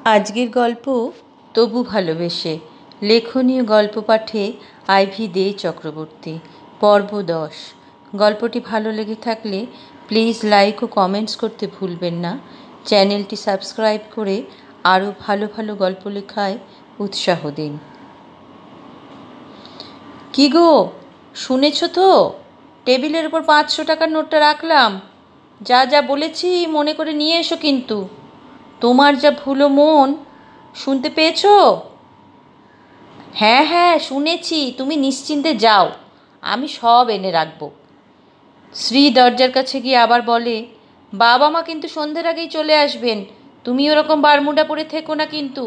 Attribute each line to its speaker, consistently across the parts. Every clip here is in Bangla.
Speaker 1: আজকের গল্প তবু ভালোবেসে, লেখনীয় গল্প পাঠে আইভি দে চক্রবর্তী। পর্ব 10। গল্পটি ভালো লেগে থাকলে প্লিজ লাইক ও কমেন্টস করতে ভুলবেন না। চ্যানেলটি সাবস্ক্রাইব করে আরও ভালো ভালো গল্প লেখায় উৎসাহ দিন। কি গো, শুনেছ তো? টেবিলের উপর 500 টাকার নোটটা রাখলাম। যা যা বলেছি মনে করে নিয়ে এসো কিন্তু। তোমার যা ভুলো মন, শুনতে পেয়েছ? হ্যাঁ হ্যাঁ শুনেছি, তুমি নিশ্চিন্তে যাও, আমি সব এনে রাখবো। শ্রী দরজার কাছে গিয়ে আবার বলে, বাবা মা কিন্তু সন্ধ্যের আগেই চলে আসবেন। তুমি ওরকম বারমুডা পরে থেকো না কিন্তু।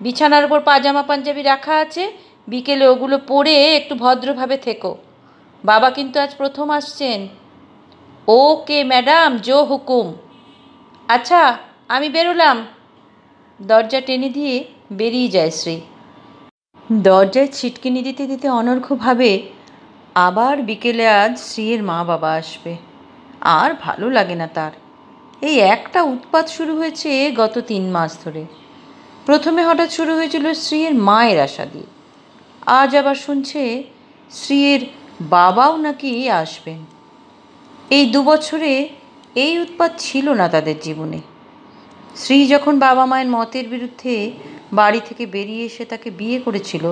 Speaker 1: বিছানার উপর পাজামা পাঞ্জাবি রাখা আছে, বিকেলে ওগুলো পরে একটু ভদ্রভাবে থেকো। বাবা কিন্তু আজ প্রথম আসছেন। ওকে ম্যাডাম, জো হুকুম। আচ্ছা, আমি বেরোলাম। দরজা টেনে দিয়ে বেরিয়ে যায় শ্রী। দরজায় ছিটকিনি দিতে দিতে অনর্ঘ্য ভাবে, আবার বিকেলে আজ শ্রীয়ের মা বাবা আসবে। আর ভালো লাগে না তার। এই একটা উৎপাত শুরু হয়েছে গত 3 মাস ধরে। প্রথমে হঠাৎ শুরু হয়েছিল শ্রীয়ের মায়ের আশা দিয়ে। আজ আবার শুনছে শ্রীয়ের বাবাও নাকি আসবেন। এই 2 বছরে এই উৎপাত ছিল না তাদের জীবনে। শ্রী যখন বাবা মায়ের মতের বিরুদ্ধে বাড়ি থেকে বেরিয়ে এসে তাকে বিয়ে করেছিল,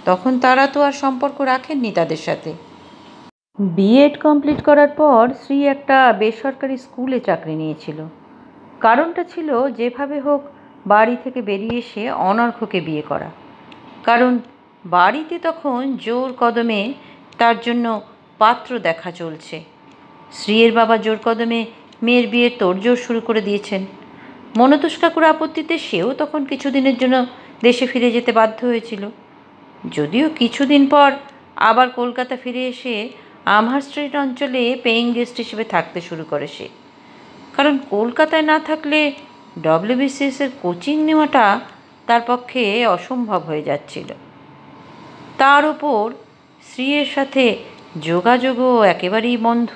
Speaker 1: তখন তারা তো আর সম্পর্ক রাখেননি তাদের সাথে। বিএড কমপ্লিট করার পর শ্রী একটা বেসরকারি স্কুলে চাকরি নিয়েছিল। কারণটা ছিল যেভাবে হোক বাড়ি থেকে বেরিয়ে এসে অনর্ঘ্যকে বিয়ে করা। কারণ বাড়িতে তখন জোর কদমে তার জন্য পাত্র দেখা চলছে। শ্রীয়ের বাবা জোর কদমে মেয়ের বিয়ের তোড়জোড় শুরু করে দিয়েছেন। মনতোষ কাকুর আপত্তিতে সেও তখন কিছুদিনের জন্য দেশে ফিরে যেতে বাধ্য হয়েছিল। যদিও কিছুদিন পর আবার কলকাতা ফিরে এসে আমহার স্ট্রিট অঞ্চলে পেইং গেস্ট হিসেবে থাকতে শুরু করে সে। কারণ কলকাতায় না থাকলে ডব্লিউবিসিএসের কোচিং নেওয়াটা তার পক্ষে অসম্ভব হয়ে যাচ্ছিল। তার উপর শ্রীয়ের সাথে যোগাযোগও একেবারেই বন্ধ।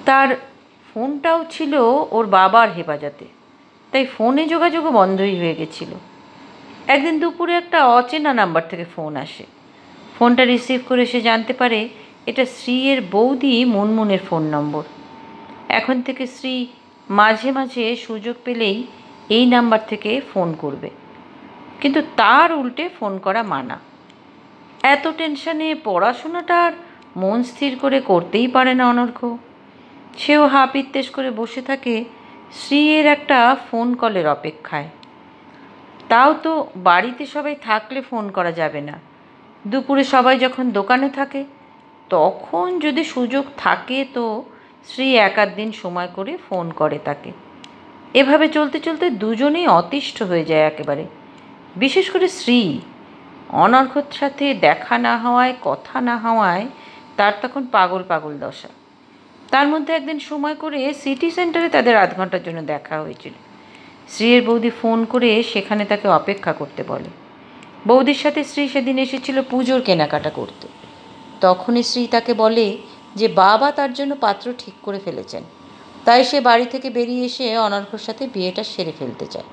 Speaker 1: তার ফোনটাও ছিল ওর বাবার হেফাজতে, তাই ফোনে যোগাযোগও বন্ধই হয়ে গেছিল। একদিন দুপুরে একটা অচেনা নাম্বার থেকে ফোন আসে। ফোনটা রিসিভ করে সে জানতে পারে এটা শ্রীয়ের বৌদি মুনমুনের ফোন নম্বর। এখন থেকে শ্রী মাঝে মাঝে সুযোগ পেলেই এই নাম্বার থেকে ফোন করবে, কিন্তু তার উল্টে ফোন করা মানা। এত টেনশনে পড়াশোনাটা আর মন স্থির করে করতেই পারে না অনর্ঘ্য। সেও হাপিত্তেশ করে বসে থাকে শ্রীয়ের একটা ফোন কলের অপেক্ষায়। তাও তো বাড়িতে সবাই থাকলে ফোন করা যাবে না। দুপুরে সবাই যখন দোকানে থাকে তখন যদি সুযোগ থাকে তো শ্রী 1-8 দিন সময় করে ফোন করে তাকে। এভাবে চলতে চলতে দুজনেই অতিষ্ঠ হয়ে যায় একেবারে। বিশেষ করে শ্রী। অনর্ঘ্যর সাথে দেখা না হওয়ায়, কথা না হওয়ায় তার তখন পাগল পাগল দশা। তার মধ্যে একদিন সময় করে সিটি সেন্টারে তাদের 1/2 ঘন্টার জন্য দেখা হয়েছিল। শ্রীয়ের বৌদি ফোন করে সেখানে তাকে অপেক্ষা করতে বলে। বৌদির সাথে শ্রী সেদিন এসেছিল পুজোর কেনাকাটা করতে। তখনই শ্রী তাকে বলে যে বাবা তার জন্য পাত্র ঠিক করে ফেলেছেন, তাই সে বাড়ি থেকে বেরিয়ে এসে অনর্ঘ্যর সাথে বিয়েটা সেরে ফেলতে চায়।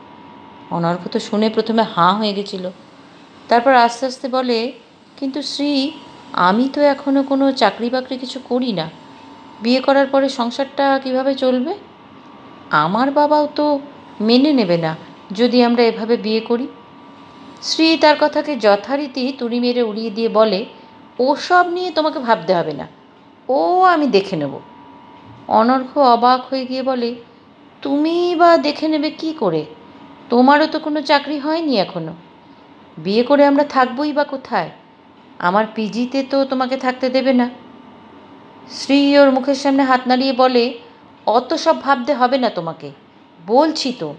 Speaker 1: অনর্ঘ্য তো শুনে প্রথমে হাঁ হয়ে গেছিল, তারপর আস্তে আস্তে বলে, কিন্তু শ্রী, আমি তো এখনও কোনো চাকরি বাকরি কিছু করি না। বিয়ে করার পরে সংসারটা কিভাবে চলবে? আমার বাবাও তো মেনে নেবে না যদি আমরা এভাবে বিয়ে করি। শ্রী তার কথাকে যথারীতি তুড়ি মেরে উড়িয়ে দিয়ে বলে, ওসব নিয়ে তোমাকে ভাবতে হবে না, ও আমি দেখে নেব। অনর্ঘ্য অবাক হয়ে গিয়ে বলে, তুমি বা দেখে নেবে কি করে? তোমারও তো কোনো চাকরি হয়নি এখনো। বিয়ে করে আমরা থাকবই বা কোথায়? আমার পিজিতে তো তোমাকে থাকতে দেবে না। শ্রী ওর মুখের সামনে হাত নাড়িয়ে বলে, অত সব ভাবতে হবে না তোমাকে, বলছি তো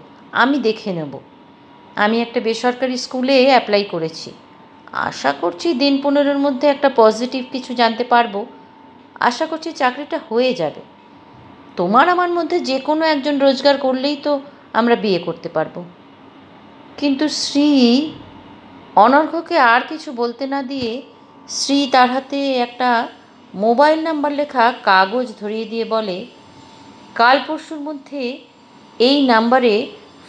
Speaker 1: আমি দেখে নেব। আমি একটা বেসরকারি স্কুলে অ্যাপ্লাই করেছি। আশা করছি দিন 15-র মধ্যে একটা পজিটিভ কিছু জানতে পারবো। আশা করছি চাকরিটা হয়ে যাবে। তোমার আমার মধ্যে যে কোনো একজন রোজগার করলেই তো আমরা বিয়ে করতে পারবো। কিন্তু শ্রী। অনর্ঘ্যকে আর কিছু বলতে না দিয়ে শ্রী তার হাতে একটা মোবাইল নাম্বার লেখা কাগজ ধরিয়ে দিয়ে বলে, কাল পরশুর মধ্যে এই নাম্বারে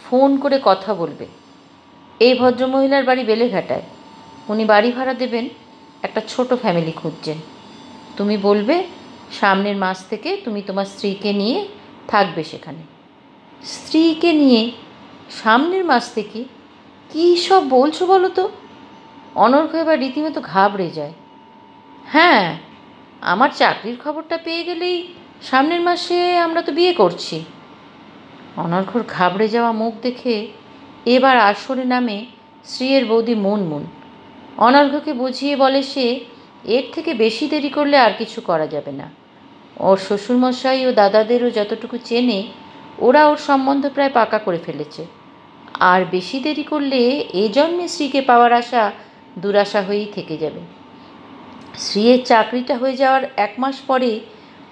Speaker 1: ফোন করে কথা বলবে। এই ভদ্রমহিলার বাড়ি বেলেঘাটায়, উনি বাড়ি ভাড়া দেবেন, একটা ছোট ফ্যামিলি খুঁজছেন। তুমি বলবে সামনের মাস থেকে তুমি তোমার স্ত্রীকে নিয়ে থাকবে সেখানে। স্ত্রীকে নিয়ে সামনের মাস থেকে? কী সব বলছো বলো তো? অনর্ঘ্য এবার রীতিমতো ঘাবড়ে যায়। হ্যাঁ, আমার চাকরির খবরটা পেয়ে গেলেই সামনের মাসে আমরা তো বিয়ে করছি। অনর্ঘ্যর ঘাবড়ে যাওয়া মুখ দেখে এবার আসরে নামে স্ত্রীয়ের বৌদি মুনমুন। অনর্ঘ্যকে বুঝিয়ে বলে সে এর থেকে বেশি দেরি করলে আর কিছু করা যাবে না। ওর শ্বশুরমশাই ও দাদাদেরও যতটুকু চেনে ওরা ওর সম্বন্ধ প্রায় পাকা করে ফেলেছে। আর বেশি দেরি করলে এ জন্মে স্ত্রীকে পাওয়ার আশা দুরাশা হয়েই থেকে যাবে। স্ত্রীর চাকরিটা হয়ে যাওয়ার 1 মাস পরে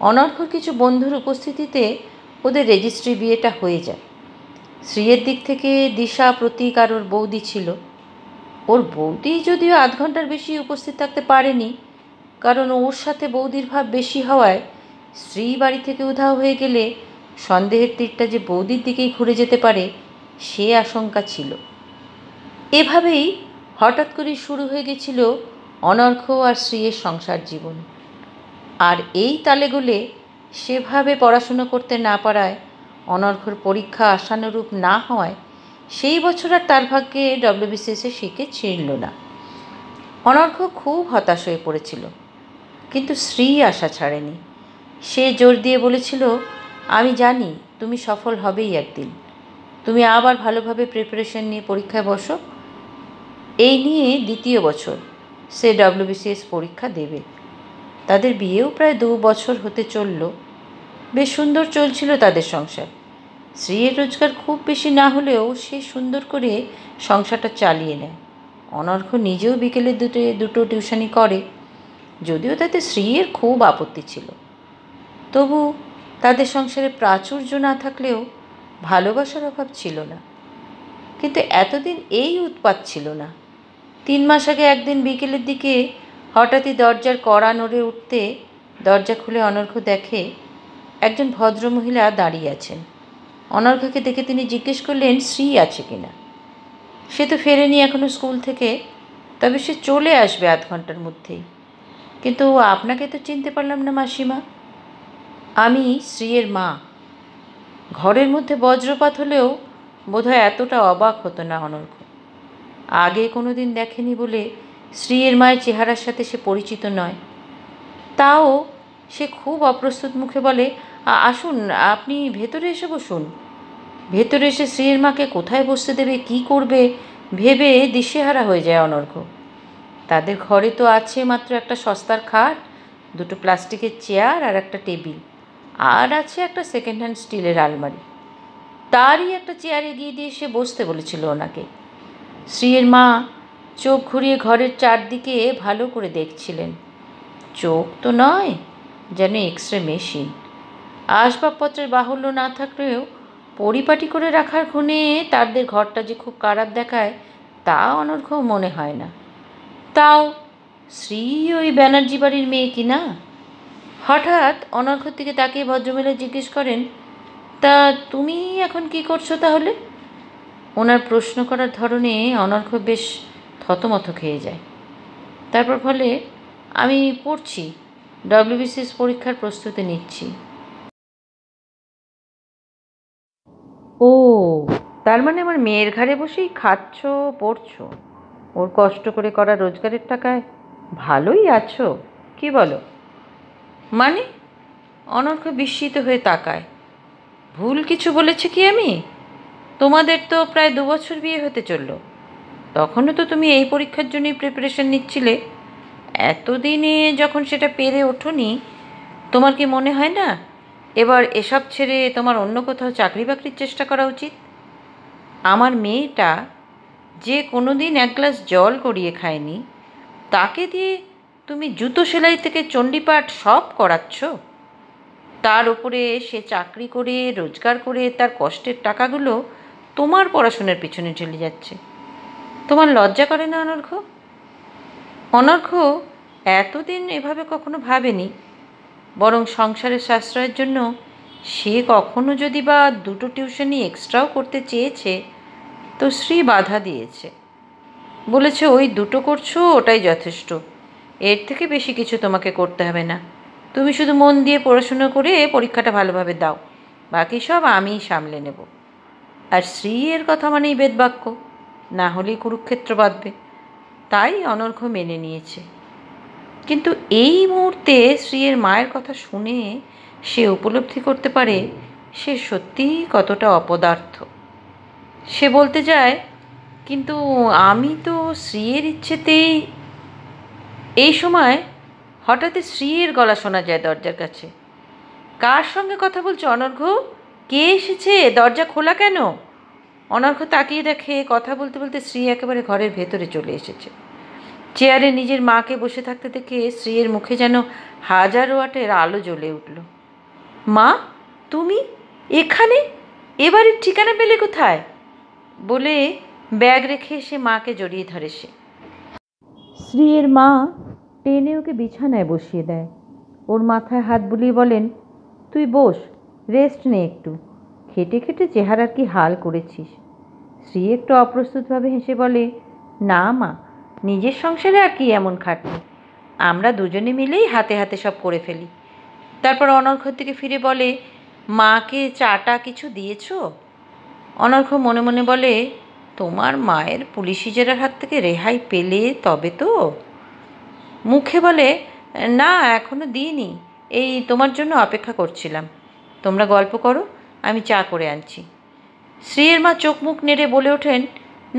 Speaker 1: অনর্ঘ্যর কিছু বন্ধুর উপস্থিতিতে ওদের রেজিস্ট্রি বিয়েটা হয়ে যায়। স্ত্রীর দিক থেকে দিশা, প্রতীক আর ওর বৌদি ছিল। ওর বৌদি যদিও 1/2 ঘন্টার বেশি উপস্থিত থাকতে পারেনি, কারণ ওর সাথে বৌদির ভাব বেশি হওয়ায় স্ত্রী বাড়ি থেকে উধাও হয়ে গেলে সন্দেহের তীরটা যে বৌদির দিকেই ঘুরে যেতে পারে সে আশঙ্কা ছিল। এভাবেই হঠাৎ করেই শুরু হয়ে গেছিল অনর্ঘ্য আর স্ত্রীর সংসার জীবন। আর এই তালেগোলে সেভাবে পড়াশুনো করতে না পারায়, অনর্ঘ্যর পরীক্ষা আশানুরূপ না হওয়ায় সেই বছর আর তার ভাগ্যে WBCS শিখে ছিঁড়ল না। অনর্ঘ্য খুব হতাশ হয়ে পড়েছিল, কিন্তু স্ত্রী আশা ছাড়েনি। সে জোর দিয়ে বলেছিল, আমি জানি তুমি সফল হবেই একদিন, তুমি আবার ভালোভাবে প্রিপারেশন নিয়ে পরীক্ষায় বসো। এই নিয়ে 2য় বছর সে WBCS পরীক্ষা দেবে। তাদের বিয়েও প্রায় 2 বছর হতে চলল। বেশ সুন্দর চলছিল তাদের সংসার। স্ত্রীর রোজগার খুব বেশি না হলেও সে সুন্দর করে সংসারটা চালিয়ে নেয়। অনর্ঘ্য নিজেও বিকেলে দুটো টিউশনি করে, যদিও তাতে স্ত্রীর খুব আপত্তি ছিল। তবু তাদের সংসারে প্রাচুর্য না থাকলেও ভালোবাসার অভাব ছিল না। কিন্তু এতদিন এই উৎপাত ছিল না। 3 মাস আগে একদিন বিকেলের দিকে হঠাৎই দরজার কড়া নড়ে উঠতে দরজা খুলে অনর্ঘ্য দেখে একজন ভদ্রমহিলা দাঁড়িয়ে আছেন। অনর্ঘ্যকে দেখে তিনি জিজ্ঞেস করলেন শ্রী আছে কিনা। সে তো ফেরেনি এখনও স্কুল থেকে, তবে সে চলে আসবে 1/2 ঘন্টার মধ্যেই। কিন্তু আপনাকে তো চিনতে পারলাম না মাসিমা। আমি শ্রীয়ের মা। ঘরের মধ্যে বজ্রপাত হলেও বোধহয় এতটা অবাক হতো না অনর্ঘ্য। আগে কোনো দিন দেখেনি বলে শ্রীয়ের মায়ের চেহারার সাথে সে পরিচিত নয়। তাও সে খুব অপ্রস্তুত মুখে বলে, আসুন, আপনি ভেতরে এসে বসুন। ভেতরে এসে শ্রীয়ের মাকে কোথায় বসতে দেবে, কি করবে ভেবে দিশেহারা হয়ে যায় অনর্ঘ্য। তাদের ঘরে তো আছে মাত্র একটা সস্তার খাট, 2টো প্লাস্টিকের চেয়ার আর একটা টেবিল, আর আছে একটা সেকেন্ড হ্যান্ড স্টিলের আলমারি। তারই একটা চেয়ার এগিয়ে দিয়ে সে বসতে বলেছিল ওনাকে। শ্রীয়ের মা চোখ ঘুরিয়ে ঘরের চারদিকে ভালো করে দেখছিলেন। চোখ তো নয়, যেন এক্সরে মেশিন। আসবাবপত্রের বাহুল্য না থাকলেও পরিপাটি করে রাখার গুণে তাদের ঘরটা যে খুব খারাপ দেখায় তা অনর্ঘ্য মনে হয় না। তাও শ্রী ওই ব্যানার্জি বাড়ির মেয়ে কি না। হঠাৎ অনর্ঘ্যর দিকে তাকিয়ে ভদ্রমহিলা জিজ্ঞেস করেন, তা তুমি এখন কি করছো তাহলে? ওনার প্রশ্ন করার ধরনে অনর্ঘ্য বেশ থতমত খেয়ে যায়। তারপর বলে, আমি পড়ছি, WBCS পরীক্ষার প্রস্তুতি নিচ্ছি। ও, তার মানে আমার মেয়ের ঘাড়ে বসেই খাচ্ছ, পড়ছো, ওর কষ্ট করে করা রোজগারের টাকায় ভালোই আছো, কি বলো? মানে? অনর্ঘ্য বিস্মিত হয়ে তাকায়। ভুল কিছু বলেছে কি আমি? তোমাদের তো প্রায় 2 বছর বিয়ে হতে চলল, তখনও তো তুমি এই পরীক্ষার জন্যই প্রিপারেশন নিচ্ছিলে। এতদিনে যখন সেটা পেরে ওঠোনি, তোমার কি মনে হয় না এবার এসব ছেড়ে তোমার অন্য কোথাও চাকরি বাকরির চেষ্টা করা উচিত? আমার মেয়েটা যে কোনো দিন 1 গ্লাস জল গড়িয়ে খায়নি, তাকে দিয়ে তুমি জুতো সেলাই থেকে চণ্ডীপাঠ সব করাচ্ছ। তার উপরে সে চাকরি করে রোজগার করে তার কষ্টের টাকাগুলো তোমার পড়াশোনার পিছনে চলে যাচ্ছে। তোমার লজ্জা করে না অনর্ঘ্য? অনর্ঘ্য এতদিন এভাবে কখনো ভাবেনি, বরং সংসারের সাশ্রয়ের জন্য সে কখনো যদি বা দুটো টিউশনি এক্সট্রাও করতে চেয়েছে, তো শ্রী বাধা দিয়েছে, বলেছে ওই দুটো করছো ওটাই যথেষ্ট, এর থেকে বেশি কিছু তোমাকে করতে হবে না, তুমি শুধু মন দিয়ে পড়াশুনো করে পরীক্ষাটা ভালোভাবে দাও, বাকি সব আমিই সামলে নেব। আর শ্রী এর কথা মানেই বেদবাক্য, না হলেই কুরুক্ষেত্র বাঁধবে, তাই অনর্ঘ্য মেনে নিয়েছে। কিন্তু এই মুহূর্তে শ্রীয়ের মায়ের কথা শুনে সে উপলব্ধি করতে পারে সে সত্যিই কতটা অপদার্থ। সে বলতে যায়, কিন্তু আমি তো শ্রীয়ের ইচ্ছেতেই। এই সময় হঠাৎই শ্রীয়ের গলা শোনা যায় দরজার কাছে। কার সঙ্গে কথা বলছো অনর্ঘ্য? কে এসেছে? দরজা খোলা কেন? অনর্ঘ্য তাকিয়ে দেখে কথা বলতে বলতে শ্রী একেবারে ঘরের ভেতরে চলে এসেছে। চেয়ারে নিজের মাকে বসে থাকতে দেখে শ্রীয়ের মুখে যেন 1000 ওয়াটের আলো জ্বলে উঠল। মা, তুমি এখানে? এবারের ঠিকানা পেলে কোথায়? বলে ব্যাগ রেখে সে মাকে জড়িয়ে ধরে সে। শ্রীয়ের মা টেনে ওকে বিছানায় বসিয়ে দেয়, ওর মাথায় হাত বুলিয়ে বলেন, তুই বস, রেস্ট নে একটু, খেটে খেটে চেহারার কি হাল করেছিস। শ্রী একটু অপ্রস্তুতভাবে হেসে বলে, না মা, নিজের সংসারে আর কি এমন খাটনি, আমরা দুজনে মিলেই হাতে হাতে সব করে ফেলি। তারপর অনর্ঘ্যর দিকে ফিরে বলে, মাকে চাটা কিছু দিয়েছ? অনর্ঘ্য মনে মনে বলে, তোমার মায়ের পুলিশি জেরার হাত থেকে রেহাই পেলে তবে তো। মুখে বলে, না এখনো দিইনি, এই তোমার জন্য অপেক্ষা করছিলাম, তোমরা গল্প করো, আমি চা করে আনছি। শ্রীয়ের মা চোখ মুখ নেড়ে বলে ওঠেন,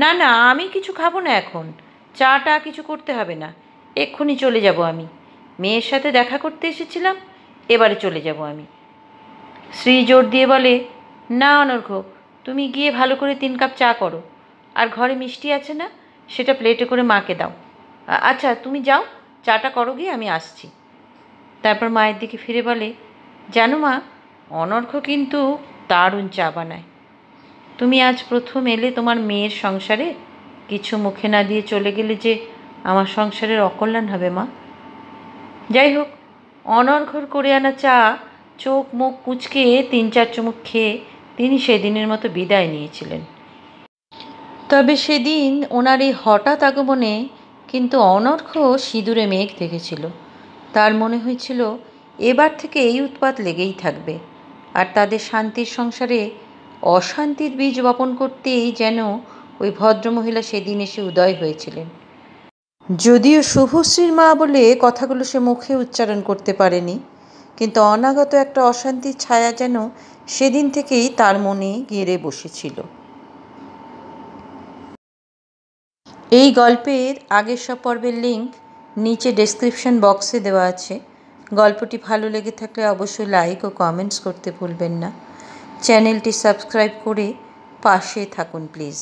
Speaker 1: না না, আমি কিছু খাবো না এখন, চাটা কিছু করতে হবে না, এক্ষুনি চলে যাব আমি, মেয়ের সাথে দেখা করতে এসেছিলাম, এবারে চলে যাব আমি। শ্রী জোর দিয়ে বলে, না অনর্ঘ্য, তুমি গিয়ে ভালো করে 3 কাপ চা করো, আর ঘরে মিষ্টি আছে না, সেটা প্লেটে করে মাকে দাও। আচ্ছা তুমি যাও, চাটা করো গিয়ে, আমি আসছি। তারপর মায়ের দিকে ফিরে বলে, জানো মা, অনর্ঘ্য কিন্তু দারুণ চা বানায়, তুমি আজ প্রথম এলে তোমার মেয়ের সংসারে, কিছু মুখে না দিয়ে চলে গেলে যে আমার সংসারের অকল্যাণ হবে মা। যাই হোক, অনর্ঘ্যর করে আনা চা চোখ মুখ কুঁচকে 3-4 চুমুক খেয়ে তিনি সেদিনের মতো বিদায় নিয়েছিলেন। তবে সেদিন ওনার এই হঠাৎ আগমনে কিন্তু অনর্ঘ্য সিঁদুরে মেঘ দেখেছিল। তার মনে হয়েছিল এবার থেকে এই উৎপাত লেগেই থাকবে, আর তাদের শান্তির সংসারে অশান্তির বীজ বপন করতেই যেন ওই ভদ্রমহিলা সেদিন এসে উদয় হয়েছিলেন। যদিও শুভশ্রীর মা বলে কথাগুলো সে মুখে উচ্চারণ করতে পারেনি, কিন্তু অনাগত একটা অশান্তির ছায়া যেন সেদিন থেকেই তার মনে গেড়ে বসেছিল। এই গল্পের আগের সব পর্বের লিঙ্ক নিচে ডেসক্রিপশন বক্সে দেওয়া আছে। গল্পটি ভালো লেগে থাকলে অবশ্যই লাইক ও কমেন্টস করতে ভুলবেন না। চ্যানেলটি সাবস্ক্রাইব করে পাশে থাকুন প্লিজ।